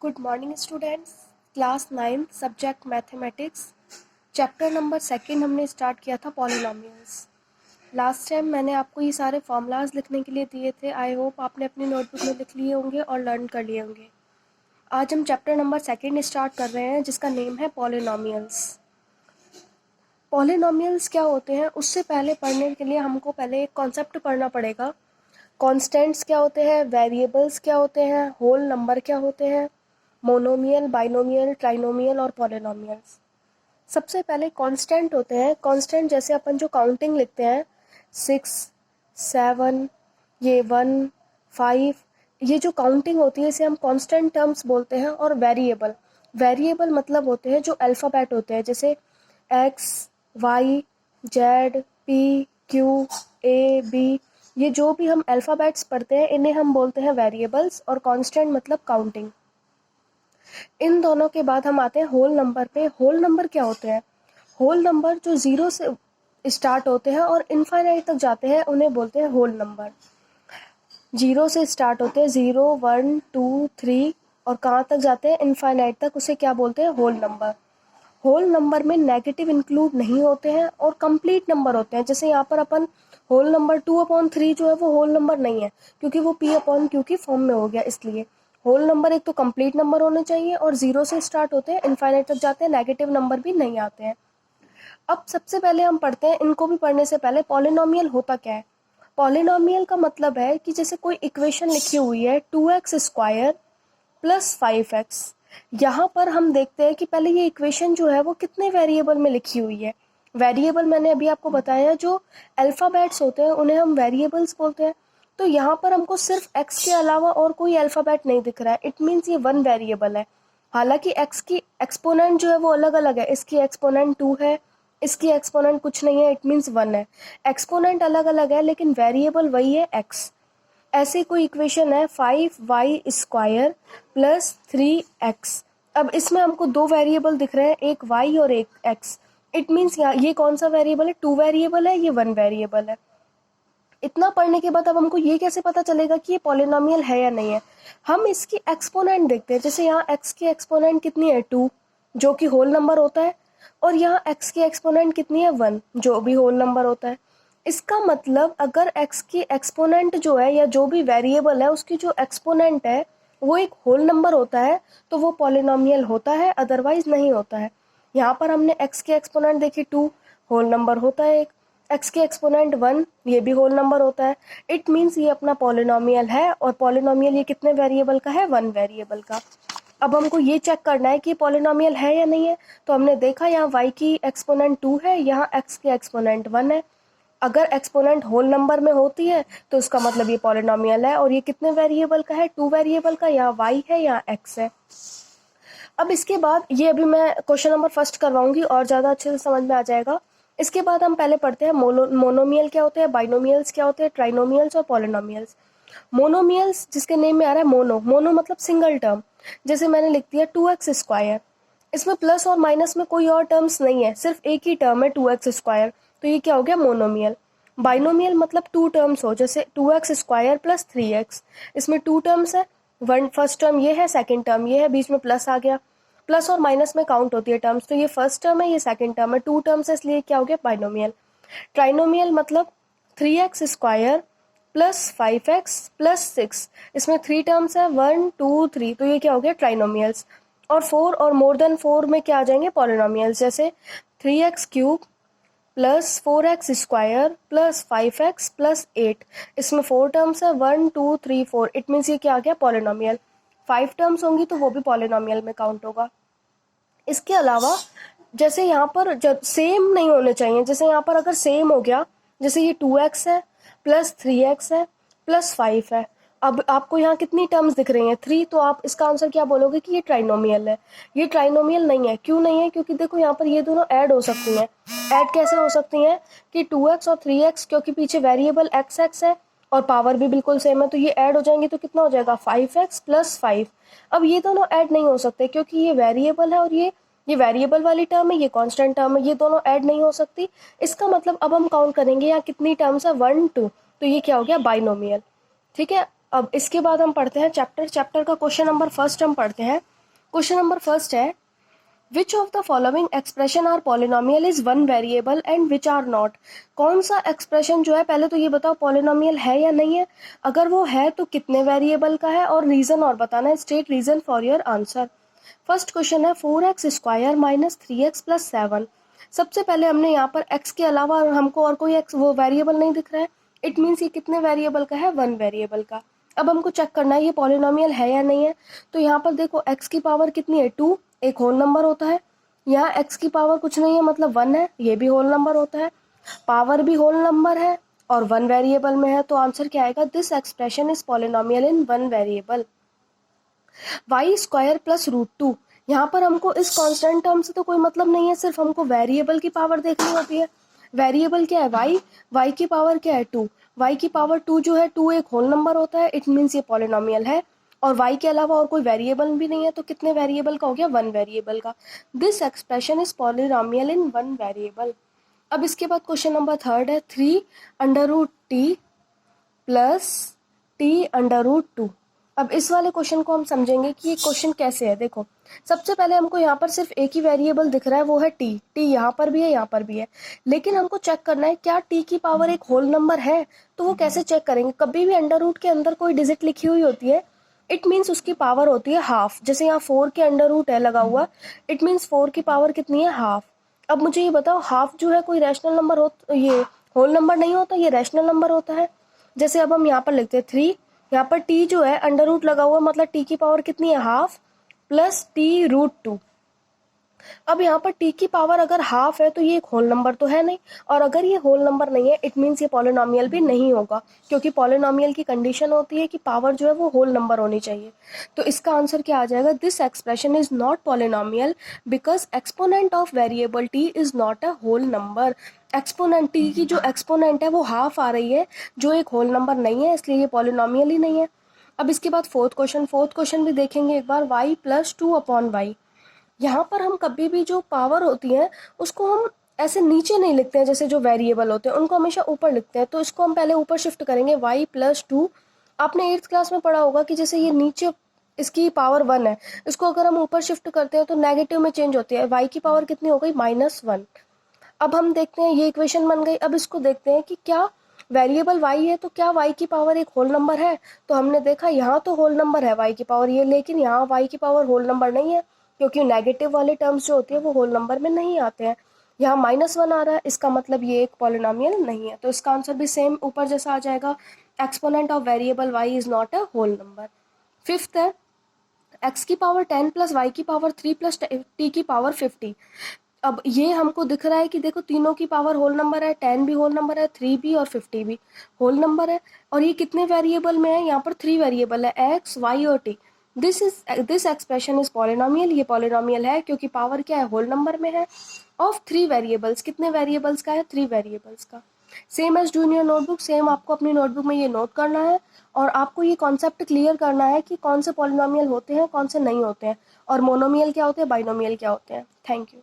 Good morning students. Class 9 subject mathematics chapter number 2 हमने start किया था पॉलिनोमियल्स। लास्ट टाइम मैंने आपको ये सारे फॉर्मूलाज लिखने के लिए दिए थे। आई होप आपने अपनी नोटबुक में लिख लिए होंगे और लर्न कर लिए होंगे। आज हम चैप्टर नंबर 2 स्टार्ट कर रहे हैं जिसका नेम है पॉलिनोमियल्स। पॉलिनोमियल्स क्या होते हैं उससे पहले पढ़ने के लिए हमको पहले एक कॉन्सेप्ट पढ़ना पड़ेगा। कॉन्स्टेंट्स क्या होते हैं, वेरिएबल्स क्या होते हैं, होल नंबर क्या होते हैं, मोनोमियल, बाइनोमियल, ट्राइनोमियल और पॉलिनोमियल्स। सबसे पहले कांस्टेंट होते हैं। कांस्टेंट जैसे अपन जो काउंटिंग लिखते हैं 6, 7, ये 1, 5, ये जो काउंटिंग होती है इसे हम कांस्टेंट टर्म्स बोलते हैं। और वेरिएबल, वेरिएबल मतलब होते हैं जो अल्फ़ाबेट होते हैं जैसे X, Y, Z, P, Q, A, B, ये जो भी हम अल्फ़ाबेट्स पढ़ते हैं इन्हें हम बोलते हैं वेरिएबल्स। और कांस्टेंट मतलब काउंटिंग। इन दोनों के बाद हम आते हैं होल नंबर पे। होल नंबर क्या होते हैं? होल नंबर जो 0 से स्टार्ट होते हैं और इनफाइनाइट तक जाते हैं उन्हें बोलते हैं होल नंबर। 0 से स्टार्ट होते हैं 0, 1, 2, 3 और कहाँ तक जाते हैं? इनफाइनाइट तक। उसे क्या बोलते हैं? Whole number. होल नंबर में नेगेटिव इंक्लूड नहीं होते हैं और कंप्लीट नंबर होते हैं। जैसे यहाँ पर अपन होल नंबर 2/3 जो है वो होल नंबर नहीं है क्योंकि वो P/Q की फॉर्म में हो गया। इसलिए होल नंबर एक तो कंप्लीट नंबर होने चाहिए और 0 से स्टार्ट होते हैं, इनफाइनाइट तक जाते हैं, नेगेटिव नंबर भी नहीं आते हैं। अब सबसे पहले हम पढ़ते हैं, इनको भी पढ़ने से पहले पॉलिनोमियल होता क्या है। पॉलिनोमियल का मतलब है कि जैसे कोई इक्वेशन लिखी हुई है 2x² + 5x। यहाँ पर हम देखते हैं कि पहले ये इक्वेशन जो है वो कितने वेरिएबल में लिखी हुई है। वेरिएबल मैंने अभी आपको बताया जो अल्फ़ाबेट्स होते हैं उन्हें हम वेरिएबल्स बोलते हैं। तो यहाँ पर हमको सिर्फ x के अलावा और कोई अल्फ़ाबेट नहीं दिख रहा है। इट मीन्स ये 1 वेरिएबल है। हालांकि x की एक्सपोनेंट जो है वो अलग अलग है। इसकी एक्सपोनेंट 2 है, इसकी एक्सपोनेंट कुछ नहीं है, इट मीन्स 1 है। एक्सपोनेंट अलग अलग है लेकिन वेरिएबल वही है x। ऐसे कोई इक्वेशन है 5y² + 3x। अब इसमें हमको 2 वेरिएबल दिख रहे हैं, एक y और एक x। इट मीन्स ये कौन सा वेरिएबल है? 2 वेरिएबल है, ये 1 वेरिएबल है। इतना पढ़ने के बाद अब हमको ये कैसे पता चलेगा कि ये पॉलिनोमियल है या नहीं है? हम इसकी एक्सपोनेंट देखते हैं। जैसे यहाँ x की एक्सपोनेंट कितनी है? 2, जो कि होल नंबर होता है। और यहाँ x की एक्सपोनेंट कितनी है? 1, जो भी होल नंबर होता है। इसका मतलब अगर x की एक्सपोनेंट जो है या जो भी वेरिएबल है उसकी जो एक्सपोनेंट है वो एक होल नंबर होता है तो वो पॉलिनोमियल होता है, अदरवाइज नहीं होता है। यहाँ पर हमने x की एक्सपोनेंट देखी 2, होल नंबर होता है एक। x की एक्सपोनेंट 1, ये भी होल नंबर होता है। इट मीन्स ये अपना पॉलिनोमियल है। और पॉलिनोमियल ये कितने वेरिएबल का है? 1 वेरिएबल का। अब हमको ये चेक करना है कि पॉलिनोमियल है या नहीं है। तो हमने देखा यहाँ y की एक्सपोनेंट 2 है, यहाँ x की एक्सपोनेंट 1 है। अगर एक्सपोनेंट होल नंबर में होती है तो इसका मतलब ये पॉलिनोमियल है। और ये कितने वेरिएबल का है? 2 वेरिएबल का। यहाँ y है, यहाँ x है। अब इसके बाद ये अभी मैं क्वेश्चन नंबर फर्स्ट करवाऊंगी और ज़्यादा अच्छे से समझ में आ जाएगा। इसके बाद हम पहले पढ़ते हैं मोनोमियल क्या होते हैं, बाइनोमियल्स क्या होते हैं, ट्राइनोमियल्स और पॉलिनोमियल्स। मोनोमियल्स जिसके नेम में आ रहा है मोनो, मोनो मतलब सिंगल टर्म। जैसे मैंने लिख दिया 2x²। इसमें प्लस और माइनस में कोई और टर्म्स नहीं है, सिर्फ एक ही टर्म है 2x²। तो ये क्या हो गया? मोनोमियल। बाइनोमियल मतलब 2 टर्म्स हो, जैसे 2x² + 3x। इसमें 2 टर्म्स है, वन फर्स्ट टर्म ये है, सेकंड टर्म ये है, बीच में प्लस आ गया। प्लस और माइनस में काउंट होती है टर्म्स, तो ये फर्स्ट टर्म है, ये सेकंड टर्म है। 2 टर्म्स है इसलिए क्या हो गया? बाइनोमियल। ट्राइनोमियल मतलब 3x² + 5x + 6। इसमें 3 टर्म्स है, 1, 2, 3, तो ये क्या हो गया? ट्राइनोमियल्स। और 4 और मोर देन 4 में क्या आ जाएंगे? पॉलिनोमियल्स। जैसे 3x³ + 4x² + 5x + 8। इसमें 4 टर्म्स है, 1, 2, 3, 4। इट मीन्स ये क्या आ गया? पॉलिनोमियल। 5 टर्म्स होंगी तो वो भी पॉलिनोमियल में काउंट होगा। इसके अलावा जैसे यहाँ पर जब सेम नहीं होने चाहिए, जैसे यहाँ पर अगर सेम हो गया, जैसे ये 2x है + 3x है + 5 है। अब आपको यहाँ कितनी टर्म्स दिख रही हैं? 3, तो आप इसका आंसर क्या बोलोगे कि ये ट्राइनोमियल है। ये ट्राइनोमियल नहीं है। क्यों नहीं है? क्योंकि देखो यहाँ पर ये दोनों ऐड हो सकती हैं। ऐड कैसे हो सकती हैं कि 2x और 3x, क्योंकि पीछे वेरिएबल x है और पावर भी बिल्कुल सेम है, तो ये ऐड हो जाएंगी तो कितना हो जाएगा? 5x + 5। अब ये दोनों ऐड नहीं हो सकते क्योंकि ये वेरिएबल है और ये वेरिएबल वाली टर्म है, ये कांस्टेंट टर्म है, ये दोनों ऐड नहीं हो सकती। इसका मतलब अब हम काउंट करेंगे यहाँ कितनी टर्म्स है? 1, 2, तो ये क्या हो गया? बाइनोमियल। ठीक है। अब इसके बाद हम पढ़ते हैं चैप्टर का क्वेश्चन नंबर फर्स्ट हम पढ़ते हैं। क्वेश्चन नंबर फर्स्ट है which of the following expression are polynomial is one variable and which are not. कौन सा एक्सप्रेशन जो है, पहले तो ये बताओ पॉलिनोमियल है या नहीं है, अगर वो है तो कितने वेरिएबल का है, और रीजन और बताना है। State reason for your answer. First question है 4x square minus 3x plus 7। सबसे पहले हमने यहाँ पर x के अलावा हमको और कोई x वो वेरिएबल नहीं दिख रहा है, इट मीन्स ये कितने वेरिएबल का है, वन वेरिएबल का। अब हमको चेक करना है ये पॉलिनोमियल है या नहीं है। तो यहाँ पर देखो x की पावर कितनी है, 2, एक होल नंबर होता है। यहाँ x की पावर कुछ नहीं है मतलब 1 है, ये भी होल नंबर होता है, पावर भी होल नंबर है और वन वेरिएबल में है। तो आंसर क्या आएगा, this expression is polynomial in one variable. Y square plus root 2, यहाँ पर हमको इस कांस्टेंट टर्म से तो कोई मतलब नहीं है, सिर्फ हमको वेरिएबल की पावर देखनी होती है। वेरिएबल क्या है, वाई, वाई की पावर क्या है 2, वाई की पावर 2 जो है 2 एक होल नंबर होता है, इट मीन्स ये पॉलिनोमियल है। और y के अलावा और कोई वेरिएबल भी नहीं है, तो कितने वेरिएबल का हो गया, वन वेरिएबल का। This expression is polynomial in one variable. अब इसके बाद क्वेश्चन नंबर थर्ड है 3 under root T plus T under root 2। अब इस वाले क्वेश्चन को हम समझेंगे कि ये क्वेश्चन कैसे है। देखो सबसे पहले हमको यहाँ पर सिर्फ एक ही वेरिएबल दिख रहा है, वो है टी। टी यहाँ पर भी है, यहाँ पर भी है, लेकिन हमको चेक करना है क्या टी की पावर एक होल नंबर है। तो वो कैसे चेक करेंगे, कभी भी अंडर रूट के अंदर कोई डिजिट लिखी हुई होती है, इट मीन्स उसकी पावर होती है हाफ। जैसे यहाँ 4 के अंडर रूट है लगा हुआ, इट मीन्स 4 की पावर कितनी है, हाफ। अब मुझे ये बताओ हाफ जो है कोई रैशनल नंबर हो, ये होल नंबर नहीं होता, ये रैशनल नंबर होता है। जैसे अब हम यहाँ पर लिखते हैं 3, यहाँ पर टी जो है अंडर रूट लगा हुआ, मतलब टी की पावर कितनी है, हाफ, प्लस टी रूट 2। अब यहाँ पर टी की पावर अगर हाफ है तो ये एक होल नंबर तो है नहीं, और अगर ये होल नंबर नहीं है इट मीन्स ये पॉलिनोमियल भी नहीं होगा, क्योंकि पॉलिनोमियल की कंडीशन होती है कि पावर जो है वो होल नंबर होनी चाहिए। तो इसका आंसर क्या आ जाएगा, this expression is not polynomial because exponent of variable T is not a whole number. Exponent T की जो एक्सपोनेंट है वो हाफ आ रही है, जो एक होल नंबर नहीं है, इसलिए ये पॉलिनोमियल ही नहीं है। अब इसके बाद फोर्थ क्वेश्चन भी देखेंगे एक बार, y प्लस 2 अपॉन वाई। यहाँ पर हम कभी भी जो पावर होती है उसको हम ऐसे नीचे नहीं लिखते हैं, जैसे जो वेरिएबल होते हैं उनको हमेशा ऊपर लिखते हैं। तो इसको हम पहले ऊपर शिफ्ट करेंगे, y प्लस 2। आपने 8th क्लास में पढ़ा होगा कि जैसे ये नीचे इसकी पावर 1 है, इसको अगर हम ऊपर शिफ्ट करते हैं तो नेगेटिव में चेंज होती है, y की पावर कितनी हो गई, -1। अब हम देखते हैं ये इक्वेशन बन गई। अब इसको देखते हैं कि क्या वेरिएबल y है तो क्या y की पावर एक होल नंबर है। तो हमने देखा यहाँ तो होल नंबर है y की पावर ये, लेकिन यहाँ y की पावर होल नंबर नहीं है, क्योंकि नेगेटिव वाले टर्म्स जो होती है वो होल नंबर में नहीं आते हैं। यहाँ -1 आ रहा है, इसका मतलब ये एक पॉलिनोमियल नहीं है। तो इसका आंसर भी सेम ऊपर जैसा आ जाएगा, exponent of variable y is not a whole number. Fifth है x की पावर 10 प्लस y की पावर 3 प्लस t की पावर 50। अब ये हमको दिख रहा है कि देखो तीनों की पावर होल नंबर है, 10 भी होल नंबर है, 3 भी और 50 भी होल नंबर है। और ये कितने वेरिएबल में है, यहाँ पर 3 वेरिएबल है, x, y और t। This expression is polynomial, ये पॉलिनोमियल है क्योंकि पावर क्या है, होल नंबर में है, ऑफ 3 वेरिएबल्स। कितने वेरिएबल्स का है, 3 वेरिएबल्स का। Same as do in your notebook, same आपको अपनी नोटबुक में ये नोट करना है और आपको ये कॉन्सेप्ट क्लियर करना है कि कौन से पॉलिनोमियल होते हैं, कौन से नहीं होते हैं, और मोनोमियल क्या होते हैं, बाइनोमियल क्या होते हैं। Thank you.